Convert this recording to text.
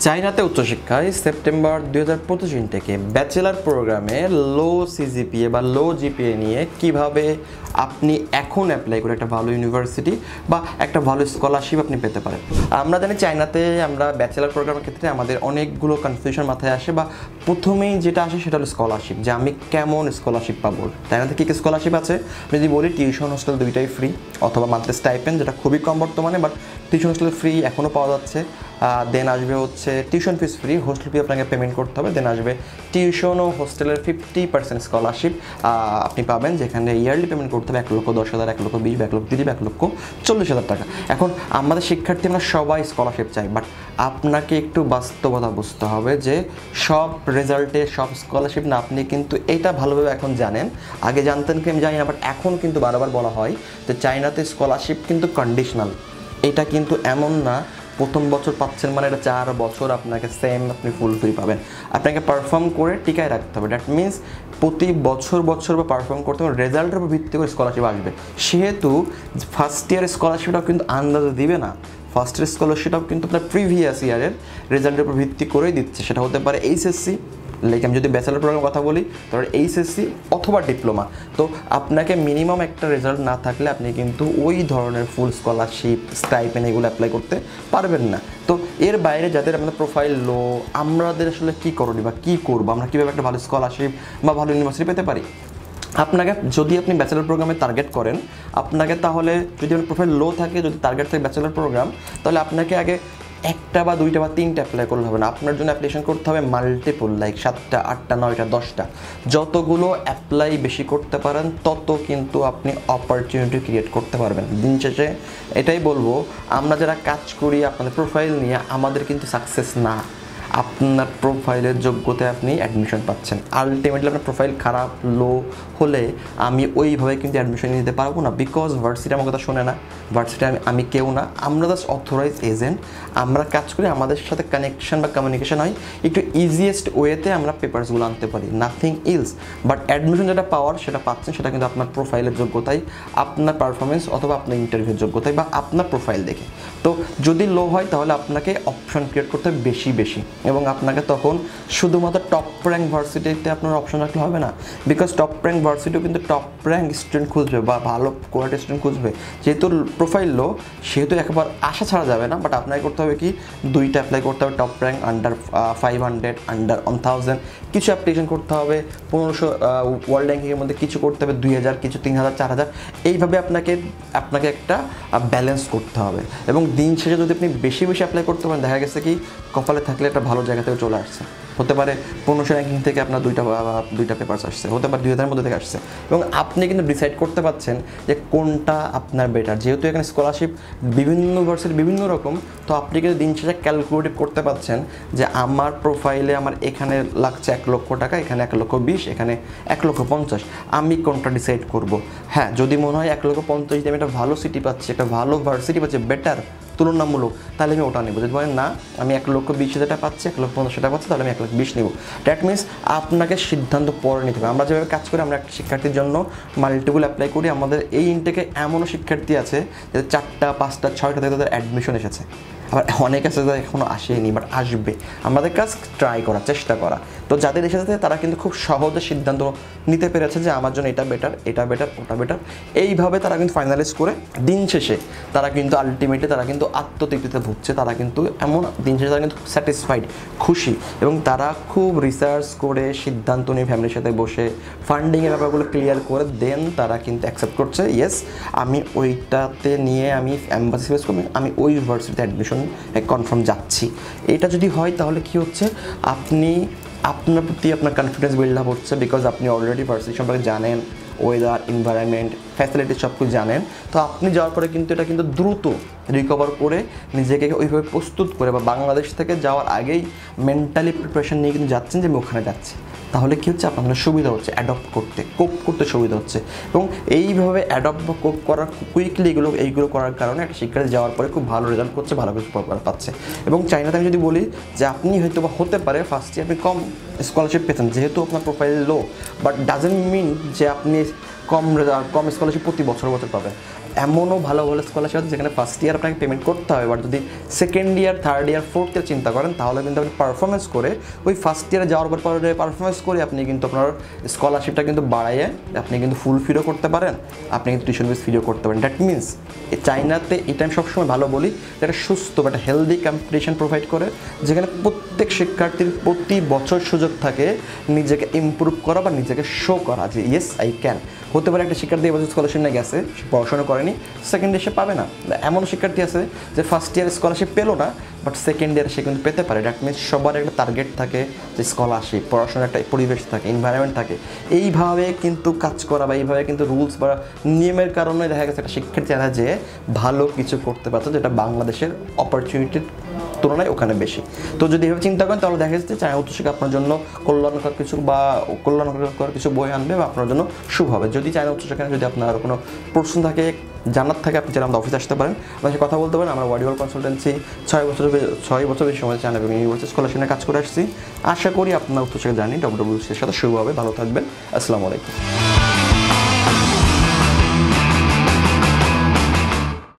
চায়নাতে উচ্চশিক্ষায় সেপ্টেম্বর 2025 থেকে ব্যাচেলার প্রোগ্রামে লো সিজিপিএ বা লো জিপিএ নিয়ে কিভাবে আপনি এখন অ্যাপ্লাই করে একটা ভালো ইউনিভার্সিটি বা একটা ভালো স্কলারশিপ আপনি পেতে পারেন। আমরা জানি চায়নাতে আমরা ব্যাচেলার প্রোগ্রামের ক্ষেত্রে আমাদের অনেকগুলো কনফিউশন মাথায় আসে বা প্রথমেই যেটা আসে সেটা হলো স্কলারশিপ, যে আমি কেমন স্কলারশিপ পাবো। চায়নাতে কী কী স্কলারশিপ আছে যদি বলি, টিউশন হোস্টেল দুইটাই ফ্রি অথবা মান্থলি স্টাইপেন্ড, যেটা খুবই কম বর্তমানে, বাট টিউশন হোস্টেল ফ্রি এখনও পাওয়া যাচ্ছে। দেন আসবে হচ্ছে টিউশন ফিস ফ্রি, হোস্টেল ফি আপনাকে পেমেন্ট করতে হবে। দেন আসবে টিউশন ও হোস্টেলের 50% স্কলারশিপ আপনি পাবেন, যেখানে ইয়ারলি পেমেন্ট করতে হবে 1,10,000, 1,20,000, 1,30,000, 1,40,000 টাকা। এখন আমাদের শিক্ষার্থী আমরা সবাই স্কলারশিপ চাই, বাট আপনাকে একটু বাস্তবতা বুঝতে হবে যে সব রেজাল্টে সব স্কলারশিপ না। আপনি কিন্তু এটা ভালোভাবে এখন জানেন, আগে জানতেন কি আমি জানি না, বাট এখন কিন্তু বারবার বলা হয় যে চায়নাতে স্কলারশিপ কিন্তু কন্ডিশনাল। এটা কিন্তু এমন না প্রথম বছর পাচ্ছেন মানে এটা 4 বছর আপনাকে সেম আপনি ফুল ফ্রি পাবেন। আপনাকে পারফর্ম করে টিকায় রাখতে হবে। দ্যাট মিনস প্রতি বছর বা পারফর্ম করতে হবে, রেজাল্টের উপর ভিত্তি করে স্কলারশিপ আসবে। সেহেতু ফার্স্ট ইয়ার স্কলারশিপটাও কিন্তু আন্দাজে দিবে না, ফার্স্ট ইয়ার স্কলারশিপটাও কিন্তু আপনার প্রিভিয়াস ইয়ারের রেজাল্টের উপর ভিত্তি করেই দিচ্ছে। সেটা হতে পারে এইচএসসি, লাইক আমি যদি ব্যাচেলার প্রোগ্রামের কথা বলি তাহলে এইচএসসি অথবা ডিপ্লোমা। তো আপনাকে মিনিমাম একটা রেজাল্ট না থাকলে আপনি কিন্তু ওই ধরনের ফুল স্কলারশিপ, স্টাইপেন্ড এগুলো অ্যাপ্লাই করতে পারবেন না। তো এর বাইরে যাদের আমাদের প্রোফাইল লো, আমাদের আসলে কী করণীয় বা কী করবো, আমরা কীভাবে একটা ভালো স্কলারশিপ বা ভালো ইউনিভার্সিটি পেতে পারি। আপনাকে যদি আপনি ব্যাচেলার প্রোগ্রামে টার্গেট করেন, আপনাকে তাহলে যদি আপনার প্রোফাইল লো থাকে, যদি টার্গেট থাকে ব্যাচেলার প্রোগ্রাম, তাহলে আপনাকে আগে একটা বা দুইটা বা তিনটা অ্যাপ্লাই করলে হবে না। আপনার জন্য অ্যাপ্লিকেশন করতে হবে মাল্টিপল, লাইক 7টা, 8টা, 9টা, 10টা। যতগুলো অ্যাপ্লাই বেশি করতে পারেন তত কিন্তু আপনি অপরচুনিটি ক্রিয়েট করতে পারবেন। দিন শেষে এটাই বলবো, আমরা যারা কাজ করি আপনাদের প্রোফাইল নিয়ে, আমাদের কিন্তু সাকসেস না, আপনার প্রোফাইলের যোগ্যতায় আপনি অ্যাডমিশন পাচ্ছেন। আলটিমেটলি আপনার প্রোফাইল খারাপ, লো হলে আমি ওইভাবে কিন্তু অ্যাডমিশন নিতে পারবো না, বিকজ ভার্সিটি আমার কথা শোনে না। ভার্সিটি আমি কেউ না, আমরা জাস্ট অথরাইজ এজেন্ট। আমরা কাজ করি, আমাদের সাথে কানেকশন বা কমিউনিকেশন হয়, একটু ইজিয়েস্ট ওয়েতে আমরা পেপারসগুলো আনতে পারি, নাথিং ইলস। বাট অ্যাডমিশন যেটা পাওয়ার সেটা পাচ্ছেন, সেটা কিন্তু আপনার প্রোফাইলের যোগ্যতায়, আপনার পারফরমেন্স অথবা আপনার ইন্টারভিউর যোগ্যতায় বা আপনার প্রোফাইল দেখে। তো যদি লো হয় তাহলে আপনাকে অপশন ক্রিয়েট করতে হবে বেশি, এবং আপনাকে তখন শুধুমাত্র টপ র্যাঙ্ক ভার্সিটিতে আপনার অপশন রাখলে হবে না, বিকজ টপ র্যাঙ্ক ভার্সিটিও কিন্তু টপ র্যাঙ্ক স্টুডেন্ট খুঁজবে বা ভালো কোয়ালিটি স্টুডেন্ট খুঁজবে। যেহেতু প্রোফাইল লো, সেহেতু একবার আশা ছাড়া যাবে না, বাট আপনাকে করতে হবে কি, দুইটা অ্যাপ্লাই করতে হবে, টপ র্যাঙ্ক আন্ডার 500, আন্ডার 1000, কিছু অ্যাপ্লিকেশন করতে হবে, 1500 ওয়ার্ল্ড র্যাঙ্কিংয়ের মধ্যে কিছু করতে হবে, 2000, কিছু 3000, 4000, এইভাবে আপনাকে একটা ব্যালেন্স করতে হবে। এবং দিন শেষে যদি আপনি বেশি অ্যাপ্লাই করতে পারেন, দেখা গেছে কি কপালে থাকলে একটা ভালো জায়গা থেকে চলে আসছে, হতে পারে 1500 র্যাঙ্কিং থেকে আপনার দুইটা পেপারস আসছে, হতে পারে 2000-এর মধ্যে থেকে আসছে, এবং আপনি কিন্তু ডিসাইড করতে পারছেন যে কোনটা আপনার বেটার। যেহেতু এখানে স্কলারশিপ বিভিন্ন ভার্সিটি বিভিন্ন রকম, তো আপনি কিন্তু দিন শেষে ক্যালকুলেটিভ করতে পারছেন যে আমার প্রোফাইলে আমার এখানে লাগছে 1 লক্ষ টাকা, এখানে 1,20,000, এখানে 1,50,000, আমি কোনটা ডিসাইড করব। হ্যাঁ, যদি মনে হয় 1,50,000 দিয়ে আমি একটা ভালো সিটি পাচ্ছি, একটা ভালো ভার্সিটি পাচ্ছি, বেটার তুলনামূলক, তাহলে আমি ওটা নেব। যদি বলেন না আমি 1,20,000 টাকা পাচ্ছি, 1,50,000 টাকা পাচ্ছি, তাহলে আমি 1,20,000 নেব। দ্যাট মিনস আপনাকে সিদ্ধান্ত পরে নিতে হবে। আমরা যেভাবে কাজ করি, আমরা একটা শিক্ষার্থীর জন্য মাল্টিপল অ্যাপ্লাই করি। আমাদের এই ইনটেকে এমনও শিক্ষার্থী আছে যে 4টা, 5টা, 6টা থেকে তাদের অ্যাডমিশন এসেছে, আবার অনেক আছে যাদের এখনও আসেনি বাট আসবে। আমাদের কাজ ট্রাই করা, চেষ্টা করা। তো যাদের এসেছে তারা কিন্তু খুব সহজে সিদ্ধান্ত নিতে পেরেছে যে আমার জন্য এটা বেটার, এটা বেটার, ওটা বেটার। এইভাবে তারা কিন্তু ফাইনালাইজ করে দিন শেষে তারা কিন্তু আলটিমেটলি তারা কিন্তু আত্মতৃপ্তিতে ভুগছে। তারা কিন্তু এমন দিন শেষে তারা কিন্তু স্যাটিসফাইড, খুশি, এবং তারা খুব রিসার্চ করে সিদ্ধান্ত নিয়ে ফ্যামিলির সাথে বসে ফান্ডিংয়ের ব্যাপারগুলো ক্লিয়ার করে দেন তারা কিন্তু অ্যাকসেপ্ট করছে, ইয়েস আমি ওইটাতে নিয়ে আমি এম্বাসি ফেস করবো, আমি ওই ইউনিভার্সিটিতে অ্যাডমিশন কনফার্ম যাচ্ছি। এটা যদি হয় তাহলে কি হচ্ছে, আপনি আপনার প্রতি আপনার কনফিডেন্স বিল্ড আপ হচ্ছে, বিকজ আপনি অলরেডি ভার্সিটি সম্পর্কে জানেন, ওয়েদার, এনভায়রনমেন্ট, ফ্যাসিলিটি সব কিছু জানেন। তো আপনি যাওয়ার পরে কিন্তু এটা কিন্তু দ্রুত রিকভার করে নিজেকে ওইভাবে প্রস্তুত করে, বা বাংলাদেশ থেকে যাওয়ার আগেই মেন্টালি প্রিপারেশন নিয়ে কিন্তু যাচ্ছেন যে আমি ওখানে যাচ্ছি। তাহলে কী হচ্ছে, আপনাদের সুবিধা হচ্ছে অ্যাডপ্ট করতে, কোপ করতে সুবিধা হচ্ছে। এবং এইভাবে অ্যাডপ্ট বা কোপ করার কুইকলি এইগুলো করার কারণে একটা শিক্ষার্থী যাওয়ার পরে খুব ভালো রেজাল্ট করছে, ভালো কিছু পাচ্ছে। এবং চাইনাতে আমি যদি বলি যে আপনি হয়তো বা হতে পারে ফার্স্টে আপনি কম স্কলারশিপ পেতেন, যেহেতু আপনার profile low, but doesn't mean যে আপনি কম স্কলারশিপ প্রতি বছর পাবেন। এমনও ভালো ভালো স্কলারশিপ আছে যেখানে ফার্স্ট ইয়ার আপনাকে পেমেন্ট করতে হবে, বাট যদি second year, third year, fourth year চিন্তা করেন তাহলে কিন্তু আপনি পারফরমেন্স করে ওই ফার্স্ট ইয়ারে যাওয়ার পর পারফরমেন্স করে আপনি কিন্তু আপনার স্কলারশিপটা কিন্তু বাড়াইয়ে আপনি কিন্তু ফুল ফিরও করতে পারেন, আপনি কিন্তু টিউশন ফিস ফিরও করতে পারেন। দ্যাট মিনস চায়নাতে এটা আমি সবসময় ভালো বলি, একটা সুস্থ বা একটা হেলদি কম্পিটিশন প্রোভাইড করে, যেখানে প্রত্যেক শিক্ষার্থীর প্রতি বছর সুযোগ থাকে নিজেকে ইমপ্রুভ করা বা নিজেকে শো করা যে ইয়েস আই ক্যান। হতে পারে একটা শিক্ষার্থী এবছর স্কলারশিপ নিয়ে গেছে, সে পড়াশোনা করেনি, সেকেন্ড ইয়ার সে পাবে না। এমন শিক্ষার্থী আছে যে ফার্স্ট ইয়ার স্কলারশিপ পেলো না, বাট সেকেন্ড ইয়ারে সে কিন্তু পেতে পারে। দ্যাট মিনস সবার একটা টার্গেট থাকে যে স্কলারশিপ, পড়াশোনার একটা পরিবেশ থাকে, এনভায়রনমেন্ট থাকে। এইভাবে কিন্তু কাজ করা বা এইভাবে কিন্তু রুলস বা নিয়মের কারণে দেখা গেছে একটা শিক্ষার্থী যারা যে ভালো কিছু করতে পারতো, যেটা বাংলাদেশের অপরচুনিটির তুলনায় ওখানে বেশি। তো যদি এভাবে চিন্তা করেন তাহলে দেখা যাচ্ছে চায়না উচ্চশিক্ষা আপনার জন্য কল্যাণকর কিছু বই আনবে বা আপনার জন্য শুভ হবে। যদি চায়না উচ্চশিক্ষা যদি আপনার কোনো প্রশ্ন থাকে, জানার থাকে, আপনি চাইলে আমাদের অফিসে আসতে পারেন, আমাদের সাথে কথা বলতে পারেন। আমরা ওয়ার্ল্ড কনসালটেন্সি 6 বছর বেশি সময় চায়না ইউনিভার্সিটি স্কলারশিপ নিয়ে কাজ করে আসছি। আশা করি আপনার উচ্চশিক্ষা জার্নি ডব্লিউডব্লিউসির সাথে শুরু হবে। ভালো থাকবেন। আসসালামু আলাইকুম।